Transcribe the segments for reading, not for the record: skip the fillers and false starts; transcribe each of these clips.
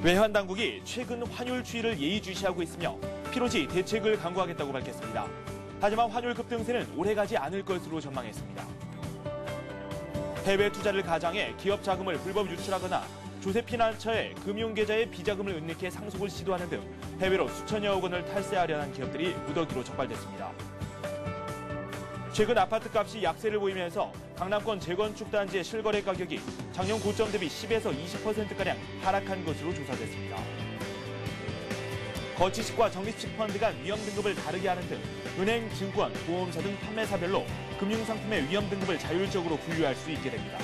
외환 당국이 최근 환율 추이를 예의주시하고 있으며 필요시 대책을 강구하겠다고 밝혔습니다. 하지만 환율 급등세는 오래가지 않을 것으로 전망했습니다. 해외 투자를 가장해 기업 자금을 불법 유출하거나 조세피난처에 금융계좌에 비자금을 은닉해 상속을 시도하는 등 해외로 수천여억 원을 탈세하려는 기업들이 무더기로 적발됐습니다. 최근 아파트값이 약세를 보이면서 강남권 재건축 단지의 실거래 가격이 작년 고점 대비 10에서 20%가량 하락한 것으로 조사됐습니다. 거치식과 적립식 펀드 간 위험 등급을 다르게 하는 등 은행, 증권, 보험사 등 판매사별로 금융상품의 위험 등급을 자율적으로 분류할 수 있게 됩니다.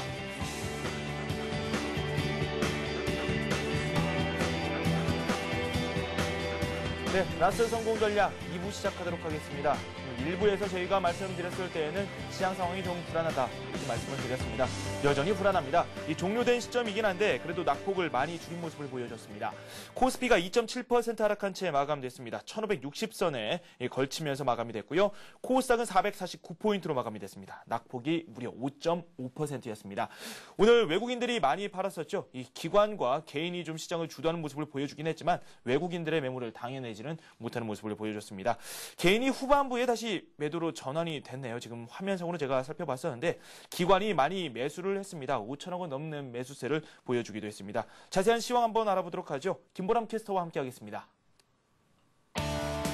네, 라스 성공 전략 2부 시작하도록 하겠습니다. 1부에서 저희가 말씀드렸을 때에는 시장 상황이 좀 불안하다 이렇게 말씀을 드렸습니다. 여전히 불안합니다. 이 종료된 시점이긴 한데 그래도 낙폭을 많이 줄인 모습을 보여줬습니다. 코스피가 2.7% 하락한 채 마감됐습니다. 1560선에 걸치면서 마감이 됐고요. 코스닥은 449포인트로 마감이 됐습니다. 낙폭이 무려 5.5%였습니다. 오늘 외국인들이 많이 팔았었죠. 이 기관과 개인이 좀 시장을 주도하는 모습을 보여주긴 했지만 외국인들의 매물을 당해내지는 못하는 모습을 보여줬습니다. 개인이 후반부에 다시 매도로 전환이 됐네요. 지금 화면상으로 제가 살펴봤었는데 기관이 많이 매수를 했습니다. 5천억 원 넘는 매수세를 보여주기도 했습니다. 자세한 시황 한번 알아보도록 하죠. 김보람 캐스터와 함께하겠습니다.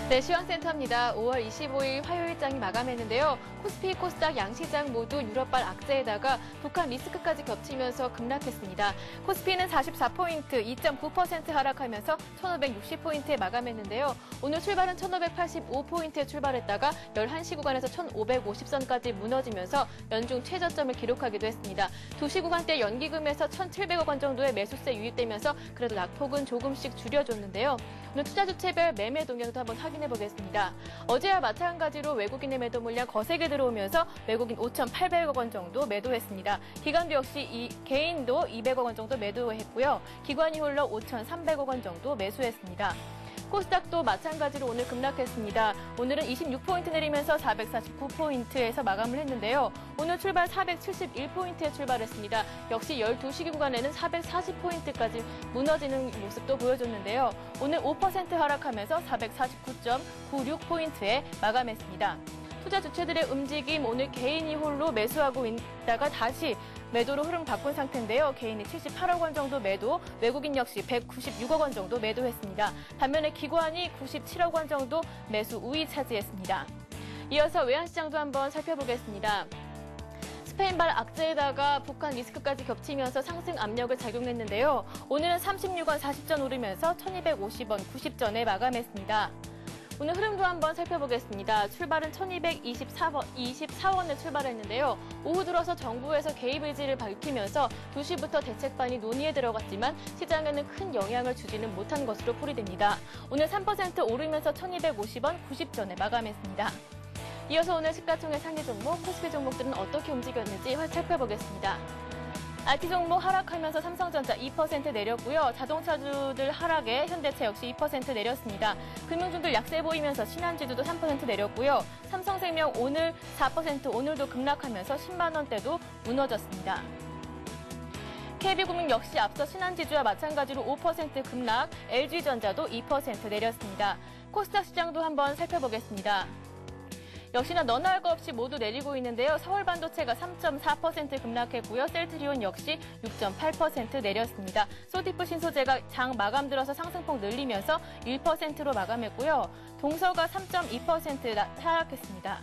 네, 시황센터입니다. 5월 25일 화요일장이 마감했는데요. 코스피, 코스닥 양시장 모두 유럽발 악재에다가 북한 리스크까지 겹치면서 급락했습니다. 코스피는 44포인트, 2.9% 하락하면서 1560포인트에 마감했는데요. 오늘 출발은 1585포인트에 출발했다가 11시 구간에서 1550선까지 무너지면서 연중 최저점을 기록하기도 했습니다. 2시 구간대 연기금에서 1700억 원 정도의 매수세 유입되면서 그래도 낙폭은 조금씩 줄여줬는데요. 오늘 투자주체별 매매 동향도 한번 확인해 보겠습니다. 어제와 마찬가지로 외국인의 매도 물량 거세게 들어오면서 외국인 5,800억 원 정도 매도했습니다. 기관도 역시 개인도 200억 원 정도 매도했고요. 기관이 홀로 5,300억 원 정도 매수했습니다. 코스닥도 마찬가지로 오늘 급락했습니다. 오늘은 26포인트 내리면서 449포인트에서 마감을 했는데요. 오늘 출발 471포인트에 출발했습니다. 역시 12시 구간에는 440포인트까지 무너지는 모습도 보여줬는데요. 오늘 5% 하락하면서 449.96포인트에 마감했습니다. 투자 주체들의 움직임, 오늘 개인이 홀로 매수하고 있다가 다시 매도로 흐름 바꾼 상태인데요. 개인이 78억 원 정도 매도, 외국인 역시 196억 원 정도 매도했습니다. 반면에 기관이 97억 원 정도 매수 우위 차지했습니다. 이어서 외환시장도 한번 살펴보겠습니다. 스페인발 악재에다가 북한 리스크까지 겹치면서 상승 압력을 작용했는데요. 오늘은 36원 40전 오르면서 1250원 90전에 마감했습니다. 오늘 흐름도 한번 살펴보겠습니다. 출발은 1224원에 출발했는데요. 오후 들어서 정부에서 개입 의지를 밝히면서 2시부터 대책반이 논의에 들어갔지만 시장에는 큰 영향을 주지는 못한 것으로 풀이됩니다. 오늘 3% 오르면서 1250원 90전에 마감했습니다. 이어서 오늘 시가총액 상위 종목, 코스피 종목들은 어떻게 움직였는지 살펴보겠습니다. IT 종목 하락하면서 삼성전자 2% 내렸고요. 자동차주들 하락에 현대차 역시 2% 내렸습니다. 금융주들 약세 보이면서 신한지주도 3% 내렸고요. 삼성생명 오늘 4% 오늘도 급락하면서 10만 원대도 무너졌습니다. KB금융 역시 앞서 신한지주와 마찬가지로 5% 급락, LG전자도 2% 내렸습니다. 코스닥 시장도 한번 살펴보겠습니다. 역시나 너나 할 것 없이 모두 내리고 있는데요. 서울반도체가 3.4% 급락했고요. 셀트리온 역시 6.8% 내렸습니다. 소디프 신소재가 장 마감 들어서 상승폭 늘리면서 1%로 마감했고요. 동서가 3.2% 하락했습니다.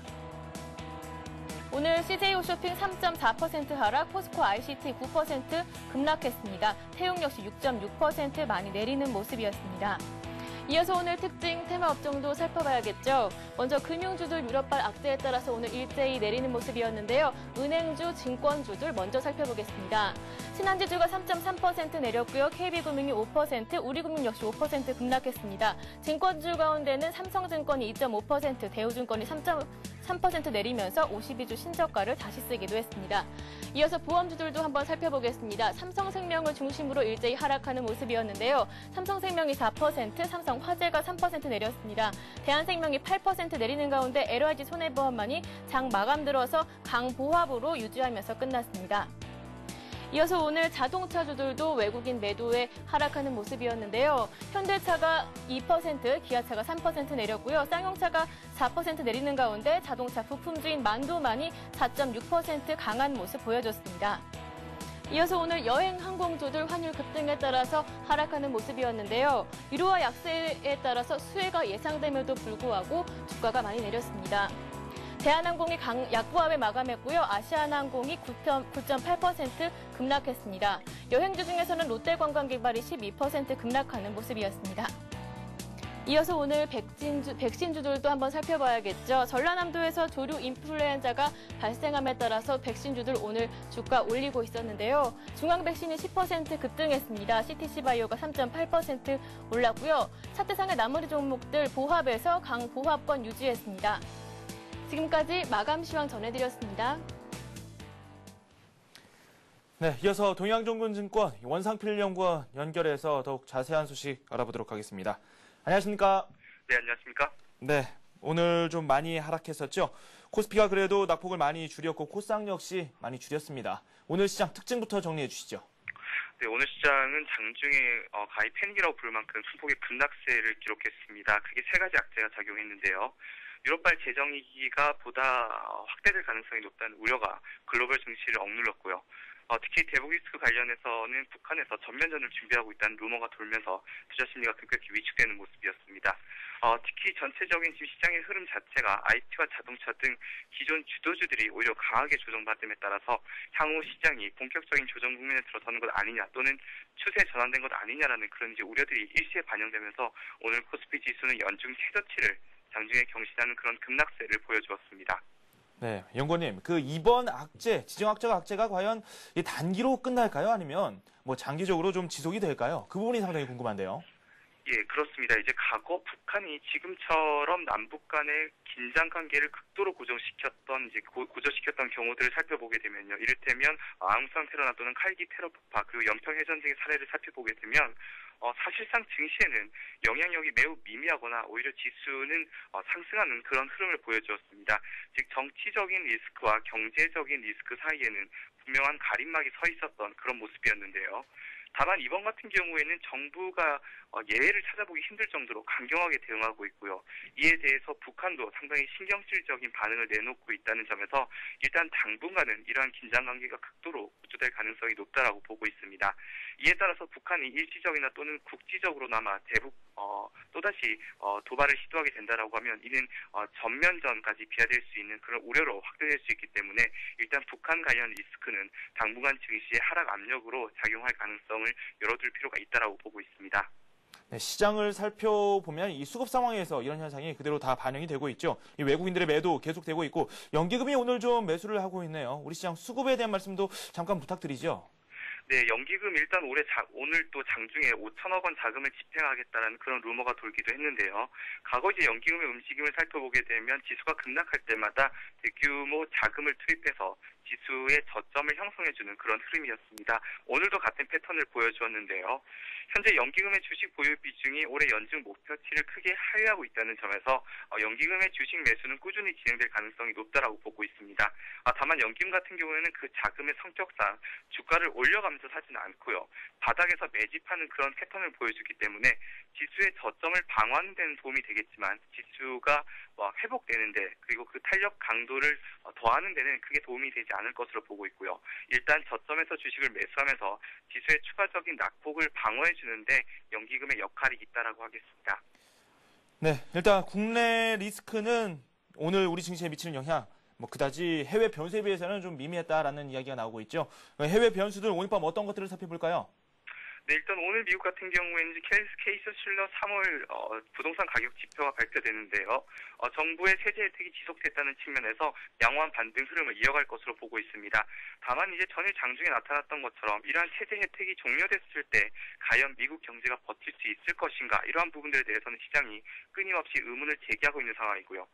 오늘 CJ홈쇼핑 3.4% 하락, 포스코 ICT 9% 급락했습니다. 태용 역시 6.6% 많이 내리는 모습이었습니다. 이어서 오늘 특징 테마 업종도 살펴봐야겠죠. 먼저 금융주들 유럽발 악재에 따라서 오늘 일제히 내리는 모습이었는데요. 은행주, 증권주들 먼저 살펴보겠습니다. 신한지주가 3.3% 내렸고요. KB금융이 5%, 우리금융 역시 5% 급락했습니다. 증권주 가운데는 삼성증권이 2.5%, 대우증권이 3% 내리면서 52주 신저가를 다시 쓰기도 했습니다. 이어서 보험주들도 한번 살펴보겠습니다. 삼성생명을 중심으로 일제히 하락하는 모습이었는데요. 삼성생명이 4%, 삼성화재가 3% 내렸습니다. 대한생명이 8% 내리는 가운데 LYG 손해보험만이 장 마감 들어서 강보합으로 유지하면서 끝났습니다. 이어서 오늘 자동차주들도 외국인 매도에 하락하는 모습이었는데요. 현대차가 2%, 기아차가 3% 내렸고요. 쌍용차가 4% 내리는 가운데 자동차 부품주인 만도만이 4.6% 강한 모습 보여줬습니다. 이어서 오늘 여행 항공주들 환율 급등에 따라서 하락하는 모습이었는데요. 유로화 약세에 따라서 수혜가 예상됨에도 불구하고 주가가 많이 내렸습니다. 대한항공이 약보합에 마감했고요. 아시아나항공이 9.8% 급락했습니다. 여행주 중에서는 롯데관광개발이 12% 급락하는 모습이었습니다. 이어서 오늘 백신주들도 한번 살펴봐야겠죠. 전라남도에서 조류 인플루엔자가 발생함에 따라서 백신주들 오늘 주가 올리고 있었는데요. 중앙백신이 10% 급등했습니다. CTC바이오가 3.8% 올랐고요. 차트상의 나머지 종목들 보합에서 강보합권 유지했습니다. 지금까지 마감 시황 전해드렸습니다. 네, 이어서 동양종군증권 원상필 연구원 연결해서 더욱 자세한 소식 알아보도록 하겠습니다. 안녕하십니까? 네, 안녕하십니까? 네, 오늘 좀 많이 하락했었죠. 코스피가 그래도 낙폭을 많이 줄였고 코스닥 역시 많이 줄였습니다. 오늘 시장 특징부터 정리해 주시죠. 네, 오늘 시장은 장중에 가히 패닉이라고 부를 만큼 순폭의 급락세를 기록했습니다. 크게 세 가지 악재가 작용했는데요. 유럽발 재정위기가 보다 확대될 가능성이 높다는 우려가 글로벌 증시를 억눌렀고요. 특히 대북 리스크 관련해서는 북한에서 전면전을 준비하고 있다는 루머가 돌면서 투자 심리가 급격히 위축되는 모습이었습니다. 특히 전체적인 지금 시장의 흐름 자체가 IT와 자동차 등 기존 주도주들이 오히려 강하게 조정받음에 따라서 향후 시장이 본격적인 조정 국면에 들어서는 것 아니냐 또는 추세 전환된 것 아니냐라는 그런 이제 우려들이 일시에 반영되면서 오늘 코스피 지수는 연중 최저치를 장중에 경신하는 그런 급락세를 보여주었습니다. 네, 연구원님, 그 이번 악재, 지정학적 악재가 과연 단기로 끝날까요? 아니면 뭐 장기적으로 좀 지속이 될까요? 그 부분이 상당히 궁금한데요. 예, 그렇습니다. 이제 과거 북한이 지금처럼 남북 간의 긴장 관계를 극도로 고조시켰던 경우들을 살펴보게 되면요. 이를테면 아웅산 테러나 또는 칼기 테러 폭파 그리고 연평 해전 등의 사례를 살펴보게 되면 사실상 증시에는 영향력이 매우 미미하거나 오히려 지수는 상승하는 그런 흐름을 보여주었습니다. 즉 정치적인 리스크와 경제적인 리스크 사이에는 분명한 가림막이 서 있었던 그런 모습이었는데요. 다만 이번 같은 경우에는 정부가 예외를 찾아보기 힘들 정도로 강경하게 대응하고 있고요. 이에 대해서 북한도 상당히 신경질적인 반응을 내놓고 있다는 점에서 일단 당분간은 이러한 긴장관계가 극도로 고조될 가능성이 높다라고 보고 있습니다. 이에 따라서 북한이 일시적이나 또는 국지적으로나마 대북 또다시 도발을 시도하게 된다라고 하면 이는 전면전까지 비화될 수 있는 그런 우려로 확대될 수 있기 때문에 일단 북한 관련 리스크는 당분간 증시의 하락 압력으로 작용할 가능성을 열어둘 필요가 있다라고 보고 있습니다. 네, 시장을 살펴보면 이 수급 상황에서 이런 현상이 그대로 다 반영이 되고 있죠. 이 외국인들의 매도 계속되고 있고 연기금이 오늘 좀 매수를 하고 있네요. 우리 시장 수급에 대한 말씀도 잠깐 부탁드리죠. 네, 연기금 일단 오늘 또 장중에 5천억 원 자금을 집행하겠다는 그런 루머가 돌기도 했는데요. 과거 이제 연기금의 움직임을 살펴보게 되면 지수가 급락할 때마다 대규모 자금을 투입해서 지수의 저점을 형성해주는 그런 흐름이었습니다. 오늘도 같은 패턴을 보여주었는데요. 현재 연기금의 주식 보유 비중이 올해 연중 목표치를 크게 하회하고 있다는 점에서 연기금의 주식 매수는 꾸준히 진행될 가능성이 높다라고 보고 있습니다. 다만 연기금 같은 경우에는 그 자금의 성격상 주가를 올려가면서 사지는 않고요. 바닥에서 매집하는 그런 패턴을 보여주기 때문에 지수의 저점을 방어하는 데는 도움이 되겠지만 지수가 회복되는데 그리고 그 탄력 강도를 더하는 데는 크게 도움이 되지 않을 것으로 보고 있고요. 일단 저점에서 주식을 매수하면서 지수의 추가적인 낙폭을 방어해 주는데 연기금의 역할이 있다라고 하겠습니다. 네, 일단 국내 리스크는 오늘 우리 증시에 미치는 영향 그다지 해외 변수에 비해서는 좀 미미했다라는 이야기가 나오고 있죠. 해외 변수들 오늘 밤 어떤 것들을 살펴볼까요? 네, 일단 오늘 미국 같은 경우에는 케이스 슐러 3월 부동산 가격 지표가 발표되는데요. 정부의 세제 혜택이 지속됐다는 측면에서 양호한 반등 흐름을 이어갈 것으로 보고 있습니다. 다만 이제 전일 장중에 나타났던 것처럼 이러한 세제 혜택이 종료됐을 때 과연 미국 경제가 버틸 수 있을 것인가 이러한 부분들에 대해서는 시장이 끊임없이 의문을 제기하고 있는 상황이고요.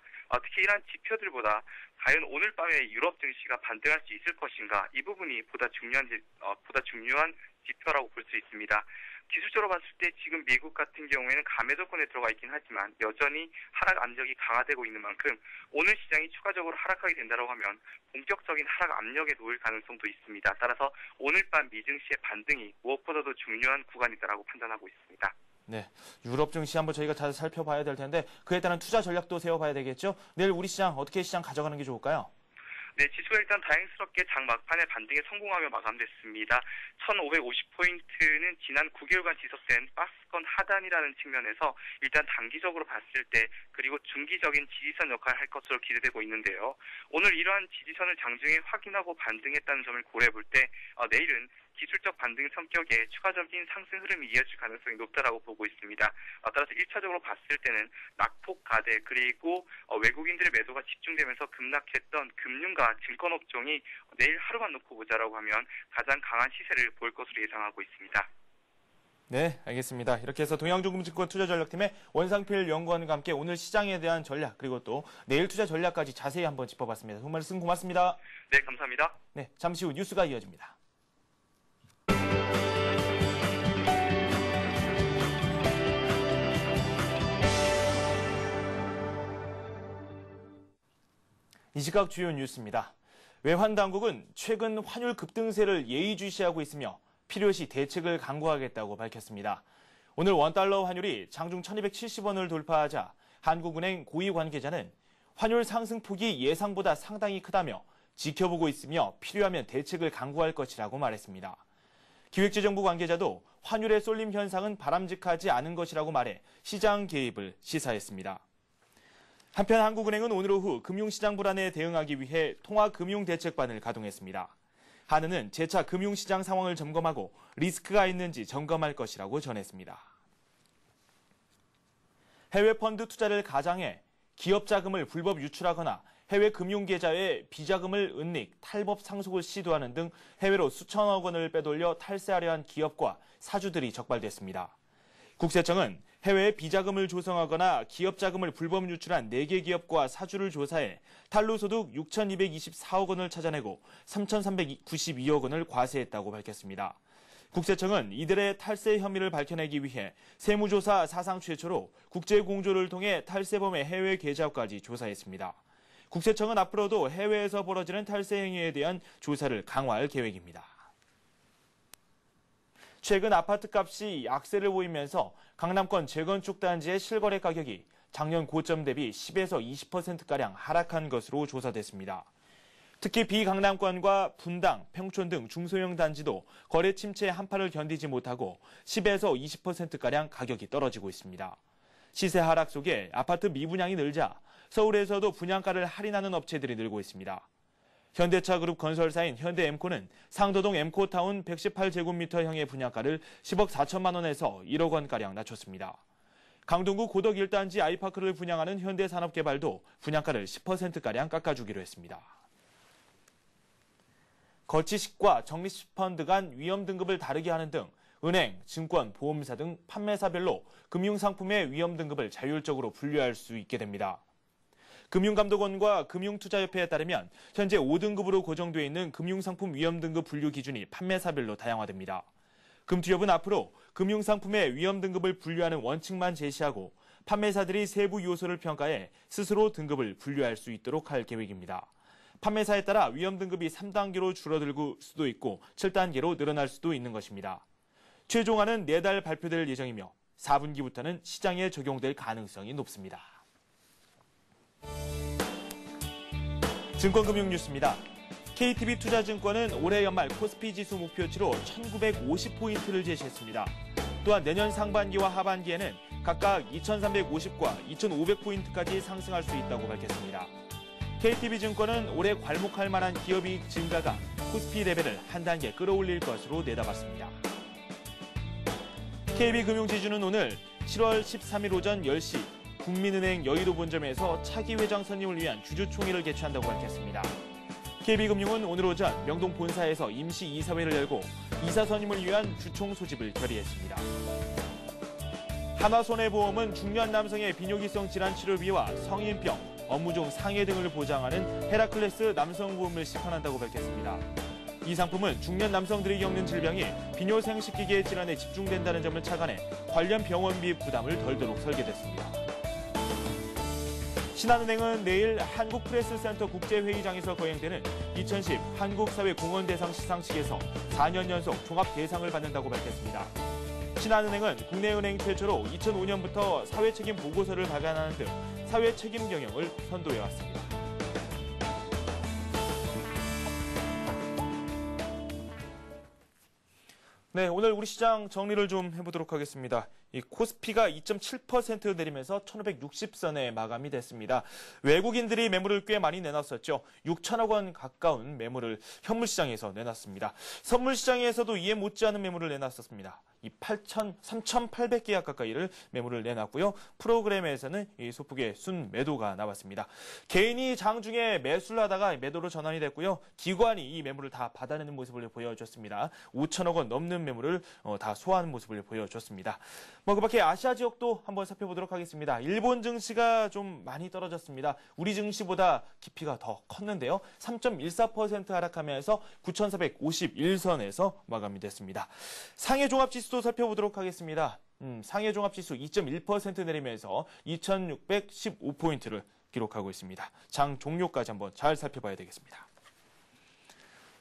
특히 이러한 지표들보다 과연 오늘 밤에 유럽 증시가 반등할 수 있을 것인가 이 부분이 보다 중요한 지표라고 볼 수 있습니다. 기술적으로 봤을 때 지금 미국 같은 경우에는 감매 조건에 들어가 있긴 하지만 여전히 하락 압력이 강화되고 있는 만큼 오늘 시장이 추가적으로 하락하게 된다고 하면 본격적인 하락 압력에 놓일 가능성도 있습니다. 따라서 오늘 밤 미증시의 반등이 무엇보다도 중요한 구간이다라고 판단하고 있습니다. 네, 유럽 증시 한번 저희가 잘 살펴봐야 될 텐데 그에 따른 투자 전략도 세워봐야 되겠죠? 내일 우리 시장 어떻게 시장 가져가는 게 좋을까요? 네, 지수가 일단 다행스럽게 장 막판에 반등에 성공하며 마감됐습니다. 1550포인트는 지난 9개월간 지속된 박스권 하단이라는 측면에서 일단 단기적으로 봤을 때 그리고 중기적인 지지선 역할을 할 것으로 기대되고 있는데요. 오늘 이러한 지지선을 장중에 확인하고 반등했다는 점을 고려해 볼 때 내일은 기술적 반등 성격의 추가적인 상승 흐름이 이어질 가능성이 높다라고 보고 있습니다. 따라서 1차적으로 봤을 때는 낙폭 가대 그리고 외국인들의 매도가 집중되면서 급락했던 금융과 증권 업종이 내일 하루만 놓고 보자라고 하면 가장 강한 시세를 보일 것으로 예상하고 있습니다. 네, 알겠습니다. 이렇게 해서 동양조금증권 투자전략팀의 원상필 연구원과 함께 오늘 시장에 대한 전략 그리고 또 내일 투자 전략까지 자세히 한번 짚어봤습니다. 정말 말씀 고맙습니다. 네, 감사합니다. 네, 잠시 후 뉴스가 이어집니다. 이 시각 주요 뉴스입니다. 외환당국은 최근 환율 급등세를 예의주시하고 있으며 필요시 대책을 강구하겠다고 밝혔습니다. 오늘 원달러 환율이 장중 1270원을 돌파하자 한국은행 고위 관계자는 환율 상승폭이 예상보다 상당히 크다며 지켜보고 있으며 필요하면 대책을 강구할 것이라고 말했습니다. 기획재정부 관계자도 환율의 쏠림 현상은 바람직하지 않은 것이라고 말해 시장 개입을 시사했습니다. 한편 한국은행은 오늘 오후 금융시장 불안에 대응하기 위해 통화금융대책반을 가동했습니다. 한은은 재차 금융시장 상황을 점검하고 리스크가 있는지 점검할 것이라고 전했습니다. 해외 펀드 투자를 가장해 기업 자금을 불법 유출하거나 해외 금융계좌에 비자금을 은닉, 탈법 상속을 시도하는 등 해외로 수천억 원을 빼돌려 탈세하려 한 기업과 사주들이 적발됐습니다. 국세청은 해외에 비자금을 조성하거나 기업 자금을 불법 유출한 4개 기업과 사주를 조사해 탈루소득 6,224억 원을 찾아내고 3,392억 원을 과세했다고 밝혔습니다. 국세청은 이들의 탈세 혐의를 밝혀내기 위해 세무조사 사상 최초로 국제공조를 통해 탈세범의 해외 계좌까지 조사했습니다. 국세청은 앞으로도 해외에서 벌어지는 탈세 행위에 대한 조사를 강화할 계획입니다. 최근 아파트값이 약세를 보이면서 강남권 재건축 단지의 실거래 가격이 작년 고점 대비 10에서 20%가량 하락한 것으로 조사됐습니다. 특히 비강남권과 분당, 평촌 등 중소형 단지도 거래 침체의 한파를 견디지 못하고 10에서 20%가량 가격이 떨어지고 있습니다. 시세 하락 속에 아파트 미분양이 늘자 서울에서도 분양가를 할인하는 업체들이 늘고 있습니다. 현대차그룹 건설사인 현대엠코는 상도동 엠코타운 118제곱미터형의 분양가를 10억 4천만 원에서 1억 원가량 낮췄습니다. 강동구 고덕 1단지 아이파크를 분양하는 현대산업개발도 분양가를 10%가량 깎아주기로 했습니다. 거치식과 적립식 펀드 간 위험 등급을 다르게 하는 등 은행, 증권, 보험사 등 판매사별로 금융상품의 위험 등급을 자율적으로 분류할 수 있게 됩니다. 금융감독원과 금융투자협회에 따르면 현재 5등급으로 고정되어 있는 금융상품 위험등급 분류 기준이 판매사별로 다양화됩니다. 금투협은 앞으로 금융상품의 위험등급을 분류하는 원칙만 제시하고 판매사들이 세부 요소를 평가해 스스로 등급을 분류할 수 있도록 할 계획입니다. 판매사에 따라 위험등급이 3단계로 줄어들 수도 있고 7단계로 늘어날 수도 있는 것입니다. 최종안은 내달 발표될 예정이며 4분기부터는 시장에 적용될 가능성이 높습니다. 증권금융 뉴스입니다. KTB투자증권은 올해 연말 코스피 지수 목표치로 1950포인트를 제시했습니다. 또한 내년 상반기와 하반기에는 각각 2350과 2500포인트까지 상승할 수 있다고 밝혔습니다. KTB증권은 올해 괄목할 만한 기업이익 증가가 코스피 레벨을 한 단계 끌어올릴 것으로 내다봤습니다. KB금융지주는 오늘 7월 13일 오전 10시 국민은행 여의도 본점에서 차기 회장 선임을 위한 주주총회를 개최한다고 밝혔습니다. KB금융은 오늘 오전 명동 본사에서 임시 이사회를 열고 이사 선임을 위한 주총 소집을 결의했습니다. 한화손해보험은 중년 남성의 비뇨기성 질환 치료비와 성인병, 업무중 상해 등을 보장하는 헤라클레스 남성보험을 시판한다고 밝혔습니다. 이 상품은 중년 남성들이 겪는 질병이 비뇨생식기계 질환에 집중된다는 점을 착안해 관련 병원비 부담을 덜도록 설계됐습니다. 신한은행은 내일 한국프레스센터 국제회의장에서 거행되는 2010 한국사회공헌대상 시상식에서 4년 연속 종합대상을 받는다고 밝혔습니다. 신한은행은 국내 은행 최초로 2005년부터 사회책임 보고서를 발간하는 등 사회책임 경영을 선도해왔습니다. 네, 오늘 우리 시장 정리를 좀 해보도록 하겠습니다. 이 코스피가 2.7% 내리면서 1,560선에 마감이 됐습니다. 외국인들이 매물을 꽤 많이 내놨었죠. 6천억 원 가까운 매물을 현물시장에서 내놨습니다. 선물시장에서도 이에 못지않은 매물을 내놨었습니다. 이 3,800계약 가까이를 매물을 내놨고요. 프로그램에서는 이 소폭의 순매도가 나왔습니다. 개인이 장중에 매수를 하다가 매도로 전환이 됐고요. 기관이 이 매물을 다 받아내는 모습을 보여줬습니다. 5천억 원 넘는 매물을 다 소화하는 모습을 보여줬습니다. 그 밖에 아시아 지역도 한번 살펴보도록 하겠습니다. 일본 증시가 좀 많이 떨어졌습니다. 우리 증시보다 깊이가 더 컸는데요. 3.14% 하락하면서 9,451선에서 마감이 됐습니다. 상해 종합지수도 살펴보도록 하겠습니다. 상해 종합지수 2.1% 내리면서 2,615포인트를 기록하고 있습니다. 장 종료까지 한번 잘 살펴봐야 되겠습니다.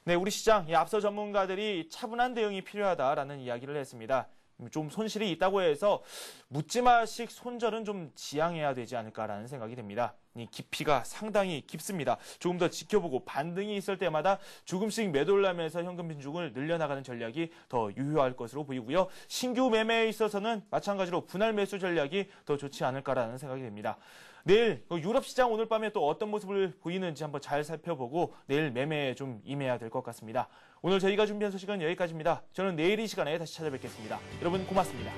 네, 우리 시장 앞서 전문가들이 차분한 대응이 필요하다라는 이야기를 했습니다. 좀 손실이 있다고 해서 묻지마식 손절은 좀 지양해야 되지 않을까라는 생각이 듭니다. 이 깊이가 상당히 깊습니다. 조금 더 지켜보고 반등이 있을 때마다 조금씩 매도를 하면서 현금 비중을 늘려나가는 전략이 더 유효할 것으로 보이고요. 신규 매매에 있어서는 마찬가지로 분할 매수 전략이 더 좋지 않을까라는 생각이 듭니다. 내일 유럽 시장 오늘 밤에 또 어떤 모습을 보이는지 한번 잘 살펴보고 내일 매매에 좀 임해야 될 것 같습니다. 오늘 저희가 준비한 소식은 여기까지입니다. 저는 내일 이 시간에 다시 찾아뵙겠습니다. 여러분 고맙습니다.